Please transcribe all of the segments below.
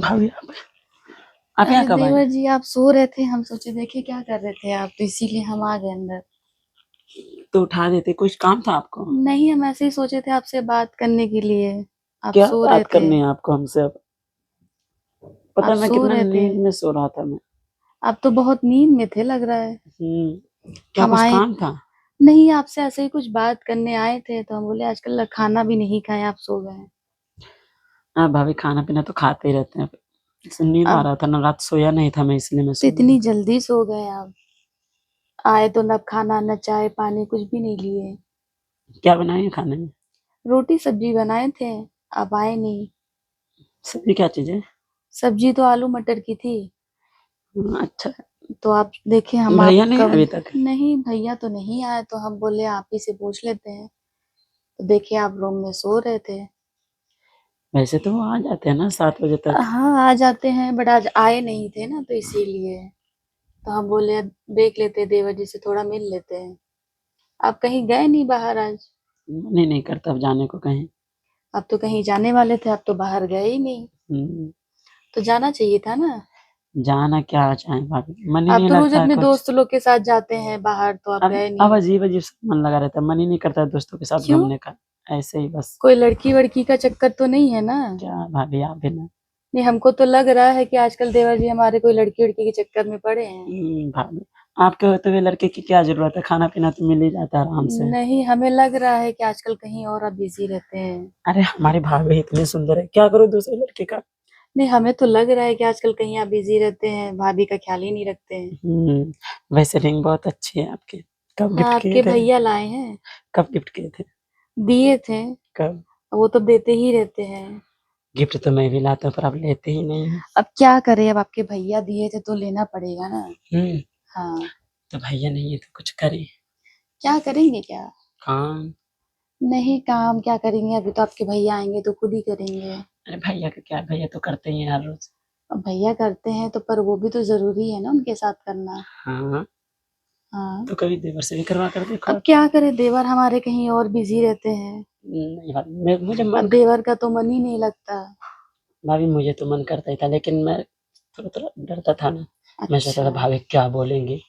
भाभी आप यहाँ अरे कब आए? देवर जी, आप सो रहे थे, हम सोचे देखे क्या कर रहे थे आप, तो इसीलिए हम आ गए अंदर। तो उठा देते, कुछ काम था आपको? नहीं, हम ऐसे ही सोचे थे आपसे बात करने के लिए। आप क्या सो रहे बात थे। करनी है आपको हमसे अब? पता आप मैं सो कितना रहे थे। नींद में सो रहा था मैं। आप तो बहुत नींद में थे लग रहा है। क्या हम कुछ आए काम था? नहीं, आपसे ऐसे ही कुछ बात करने आए थे, तो हम बोले आजकल खाना भी नहीं खाए, आप सो गए। हाँ भाभी, खाना पीना तो खाते ही रहते हैं। नींद आ अब रहा था ना, रात सोया नहीं था मैं, इसलिए मैं तो सो इतनी गया। जल्दी सो गए आप। आए तो न खाना न चाय पानी कुछ भी नहीं लिए। क्या बनाए हैं खाने में? रोटी सब्जी बनाए थे। आप आए नहीं। सब्जी क्या चीज है? सब्जी तो आलू मटर की थी। अच्छा। तो आप देखे हम आप भैया नहीं कब। है अभी तक? नहीं, भैया तो नहीं आए, तो हम बोले आप ही से पूछ लेते हैं। तो देखे आप रूम में सो रहे थे। वैसे तो वो आ जाते हैं ना 7 बजे तक। हाँ, आ जाते हैं, बट आज आए नहीं थे ना, तो इसीलिए। तो हम बोले अब देख लेते हैं, देवर जी से थोड़ा मिल लेते हैं। आप कहीं गए नहीं बाहर आज। मन ही नहीं करता अब जाने को कहीं। आप तो कहीं जाने वाले थे, आप तो बाहर गए ही नहीं। हम्म, तो जाना चाहिए था ना। जाना क्या चाहे भाभी, मन ही आप नहीं तो रोज लगता है अपने कुछ। दोस्त लोग के साथ जाते हैं बाहर, तो आप गए अब नहीं। अजीब अजीब सा मन लगा रहता है, मन ही नहीं करता है दोस्तों के साथ क्यों? घूमने का। ऐसे ही बस। कोई लड़की वड़की का चक्कर तो नहीं है ना। क्या भाभी, आप भी ना। नहीं, हमको तो लग रहा है कि आजकल देवर जी हमारे कोई लड़की वड़की के चक्कर में पड़े हैं। भाभी, आपके होते हुए लड़के की क्या जरूरत है, खाना पीना तो मिल ही जाता है आराम से। नहीं, हमें लग रहा है कि आजकल कहीं और आप बिजी रहते हैं। अरे हमारी भाभी इतनी सुंदर है, क्या करूँ दूसरे लड़के का। नहीं, हमें तो लग रहा है कि आजकल कहीं आप बिजी रहते हैं, भाभी का ख्याल ही नहीं रखते हैं। वैसे रिंग बहुत अच्छी है आपकी। कब हाँ, गिफ्ट किए आपके थे? भैया लाए हैं। कब गिफ्ट किए थे? दिए थे। कब? वो तो देते ही रहते हैं। गिफ्ट तो मैं भी लाता हूँ, पर आप लेते ही नहीं हैं। अब क्या करें, अब आपके भैया दिए थे तो लेना पड़ेगा ना। हम्म हाँ। तो भैया नहीं है तो कुछ करें। क्या करेंगे क्या। काम। नहीं, काम क्या करेंगे, अभी तो आपके भैया आएंगे तो खुद ही करेंगे। अरे भैया का क्या, भैया तो करते ही हैं हर रोज। अब भैया करते हैं तो, पर वो भी तो जरूरी है ना उनके साथ करना। हाँ, हाँ। तो कभी देवर से भी करवा कर देखो अब आप। क्या करें, देवर हमारे कहीं और बिजी रहते हैं। नहीं भाभी, मुझे अब देवर का तो मन ही नहीं लगता। भाभी मुझे तो मन करता ही था, लेकिन मैं थोड़ा थोड़ा डरता था ना। मैं सोचता अच्छा। था भाभी क्या बोलेंगे।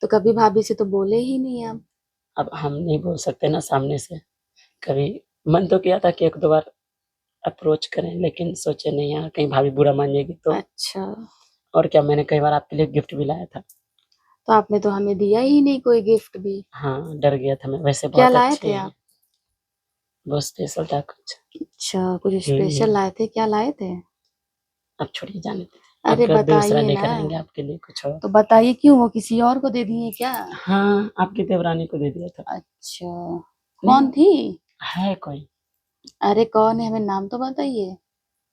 तो कभी भाभी से तो बोले ही नहीं आप। अब हम नहीं बोल सकते ना सामने से। कभी मन तो किया था कि एक दो बार अप्रोच करें, लेकिन सोचे नहीं यार कहीं भाभी बुरा मान जाएगी तो। अच्छा। और क्या, मैंने कई बार आपके लिए गिफ्ट भी लाया था। तो आपने तो हमें दिया ही नहीं कोई गिफ्ट भी। हाँ, डर गया था मैं, वैसे क्या बहुत लाए अच्छे थे हैं। आप। बहुत स्पेशल था कुछ। अच्छा, कुछ स्पेशल हम्म लाए थे, क्या लाए थे। अब छोड़िए, जाने दीजिए। अरे आपके बाद दूसरा बताइए ना। लेकर आएंगे आपके लिए कुछ और। तो बताइए, क्यों वो किसी और को दे दिए क्या। हाँ, आपकी देवरानी को दे दिया था। अच्छा। नहीं, कौन थी। है कोई। अरे कौन है, हमें नाम तो बताइए।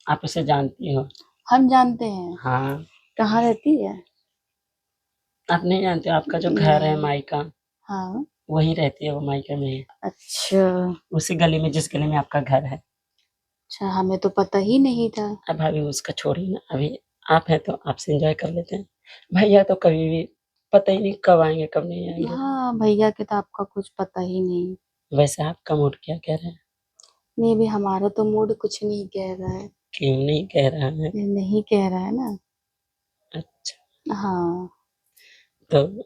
आप उसे जानती हो? हम जानते हैं। हाँ। कहाँ रहती है। आप नहीं जानते, आपका जो घर है नहीं। मायका, हाँ। वहीं रहती है वो, मायके में ही। अच्छा। उसी गली में, जिस गली में आपका घर है। अच्छा, हमें तो पता ही नहीं था। अब भाभी उसका छोड़िए ना अभी। आप हैं तो आपसे एंजॉय कर लेते हैं। भैया तो कभी भी पता ही नहीं कब आएंगे कब नहीं आएंगे। हाँ, भैया के तो आपका कुछ पता ही नहीं। वैसे आपका मूड क्या कह रहे हैं? नहीं, भी हमारा तो मूड कुछ नहीं कह रहा है। क्यों नहीं कह रहा है? ये नहीं कह रहा है ना। अच्छा, हाँ। तो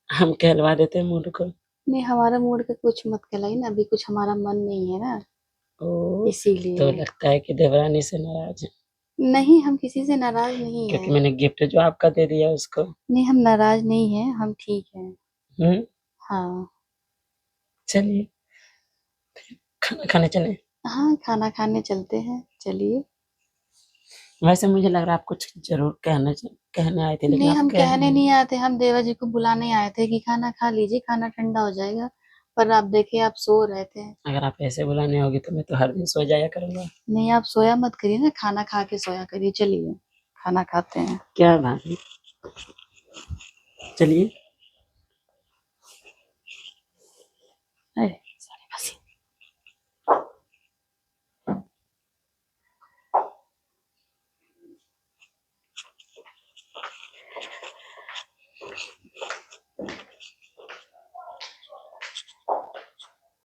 हम कहलवा देते हैं मूड को। नहीं, हमारा मूड का कुछ मत कहलाइए ना, अभी कुछ हमारा मन नहीं है ना। ओ, तो इसीलिए। लगता है कि देवरानी से नाराज है। नहीं, हम किसी से नाराज नहीं क्योंकि है। मैंने गिफ्ट जो आपका दे दिया उसको। नहीं, हम नाराज नहीं है, हम ठीक है। हम्म हाँ। चलिए, खाना खाने चले। हाँ, खाना खाने चलते हैं, चलिए। वैसे मुझे लग रहा है आप कुछ जरूर कहने आए थे, लेकिन नहीं, आप हम कह कहने नहीं। नहीं आए थे, हम देवर जी को बुलाने आए थे कि खाना खा लीजिए, खाना ठंडा हो जाएगा। पर आप देखे, आप सो रहे थे। अगर आप ऐसे बुलाने होगी तो मैं तो हर दिन सो जाया करूंगा। नहीं, आप सोया मत करिए ना, खाना खा के सोया करिए, चलिए। खाना खाते हैं। क्या भाभी, चलिए। अरे।